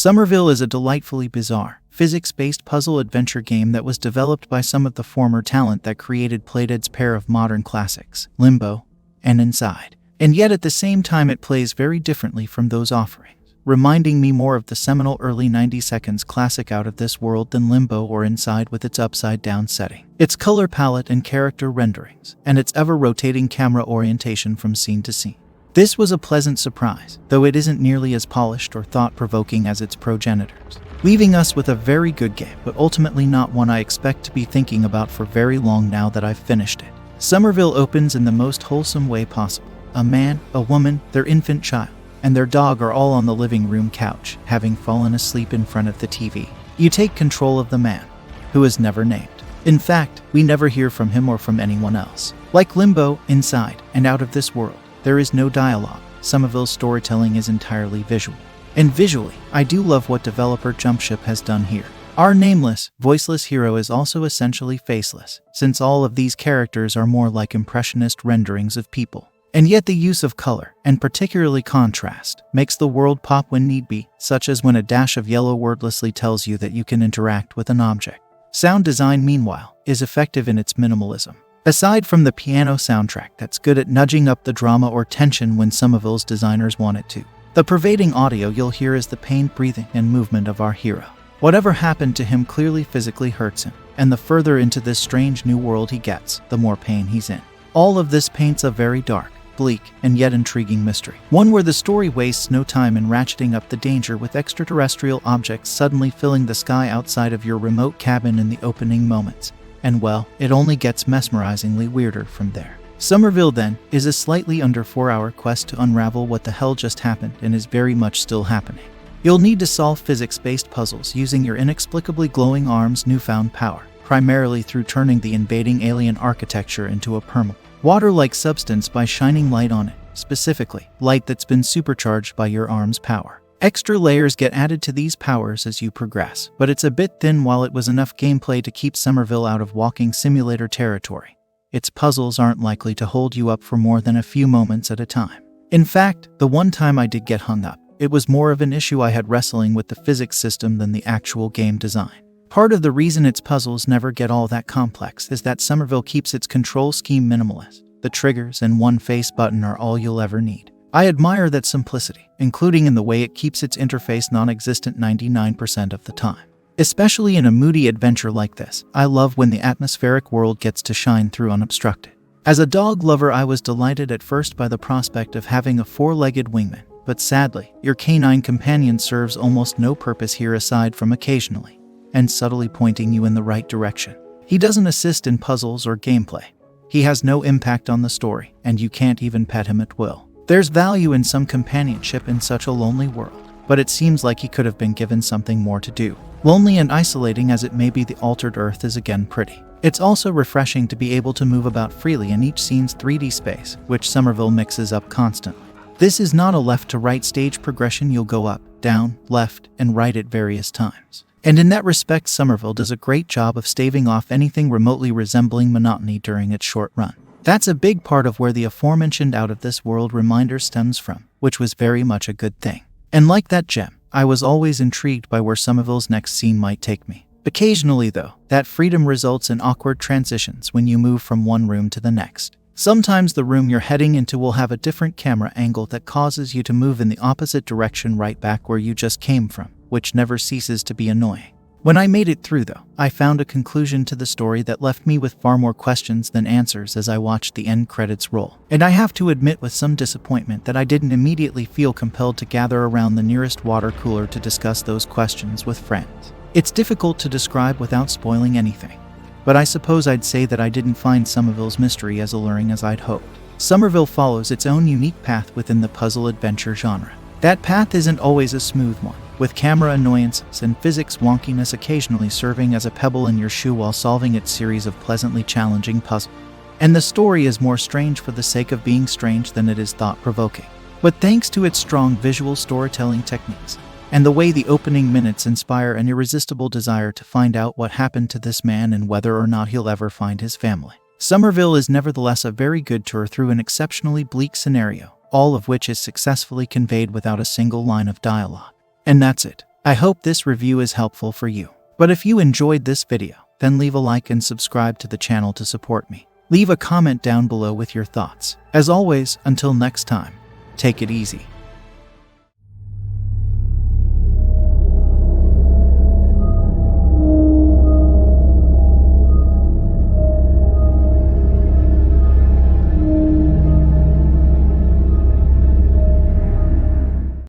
Somerville is a delightfully bizarre, physics-based puzzle adventure game that was developed by some of the former talent that created Playdead's pair of modern classics, Limbo and Inside. And yet at the same time it plays very differently from those offerings, reminding me more of the seminal early 90s classic Out of This World than Limbo or Inside with its upside-down setting, its color palette and character renderings, and its ever-rotating camera orientation from scene to scene. This was a pleasant surprise, though it isn't nearly as polished or thought-provoking as its progenitors, leaving us with a very good game, but ultimately not one I expect to be thinking about for very long now that I've finished it. Somerville opens in the most wholesome way possible. A man, a woman, their infant child, and their dog are all on the living room couch, having fallen asleep in front of the TV. You take control of the man, who is never named. In fact, we never hear from him or from anyone else. Like Limbo, Inside, and Out of This World, there is no dialogue. Somerville's storytelling is entirely visual. And visually, I do love what developer Jumpship has done here. Our nameless, voiceless hero is also essentially faceless, since all of these characters are more like impressionist renderings of people. And yet the use of color, and particularly contrast, makes the world pop when need be, such as when a dash of yellow wordlessly tells you that you can interact with an object. Sound design, meanwhile, is effective in its minimalism. Aside from the piano soundtrack that's good at nudging up the drama or tension when Somerville's designers want it to, the pervading audio you'll hear is the pained breathing and movement of our hero. Whatever happened to him clearly physically hurts him, and the further into this strange new world he gets, the more pain he's in. All of this paints a very dark, bleak, and yet intriguing mystery. One where the story wastes no time in ratcheting up the danger with extraterrestrial objects suddenly filling the sky outside of your remote cabin in the opening moments. And well, it only gets mesmerizingly weirder from there. Somerville, then, is a slightly under 4-hour quest to unravel what the hell just happened and is very much still happening. You'll need to solve physics-based puzzles using your inexplicably glowing arm's newfound power, primarily through turning the invading alien architecture into a permanent, water-like substance by shining light on it, specifically, light that's been supercharged by your arm's power. Extra layers get added to these powers as you progress, but it's a bit thin. While it was enough gameplay to keep Somerville out of walking simulator territory, its puzzles aren't likely to hold you up for more than a few moments at a time. In fact, the one time I did get hung up, it was more of an issue I had wrestling with the physics system than the actual game design. Part of the reason its puzzles never get all that complex is that Somerville keeps its control scheme minimalist. The triggers and one face button are all you'll ever need. I admire that simplicity, including in the way it keeps its interface non-existent 99% of the time. Especially in a moody adventure like this, I love when the atmospheric world gets to shine through unobstructed. As a dog lover, I was delighted at first by the prospect of having a four-legged wingman, but sadly, your canine companion serves almost no purpose here aside from occasionally and subtly pointing you in the right direction. He doesn't assist in puzzles or gameplay. He has no impact on the story, and you can't even pet him at will. There's value in some companionship in such a lonely world, but it seems like he could have been given something more to do. Lonely and isolating as it may be, the altered Earth is again pretty. It's also refreshing to be able to move about freely in each scene's 3D space, which Somerville mixes up constantly. This is not a left-to-right stage progression. You'll go up, down, left, and right at various times. And in that respect, Somerville does a great job of staving off anything remotely resembling monotony during its short run. That's a big part of where the aforementioned Out of This World reminder stems from, which was very much a good thing. And like that gem, I was always intrigued by where Somerville's next scene might take me. Occasionally, though, that freedom results in awkward transitions when you move from one room to the next. Sometimes the room you're heading into will have a different camera angle that causes you to move in the opposite direction right back where you just came from, which never ceases to be annoying. When I made it through, though, I found a conclusion to the story that left me with far more questions than answers as I watched the end credits roll. And I have to admit with some disappointment that I didn't immediately feel compelled to gather around the nearest water cooler to discuss those questions with friends. It's difficult to describe without spoiling anything, but I suppose I'd say that I didn't find Somerville's mystery as alluring as I'd hoped. Somerville follows its own unique path within the puzzle adventure genre. That path isn't always a smooth one, with camera annoyances and physics wonkiness occasionally serving as a pebble in your shoe while solving its series of pleasantly challenging puzzles. And the story is more strange for the sake of being strange than it is thought-provoking. But thanks to its strong visual storytelling techniques, and the way the opening minutes inspire an irresistible desire to find out what happened to this man and whether or not he'll ever find his family, Somerville is nevertheless a very good tour through an exceptionally bleak scenario, all of which is successfully conveyed without a single line of dialogue. And that's it. I hope this review is helpful for you. But if you enjoyed this video, then leave a like and subscribe to the channel to support me. Leave a comment down below with your thoughts. As always, until next time, take it easy.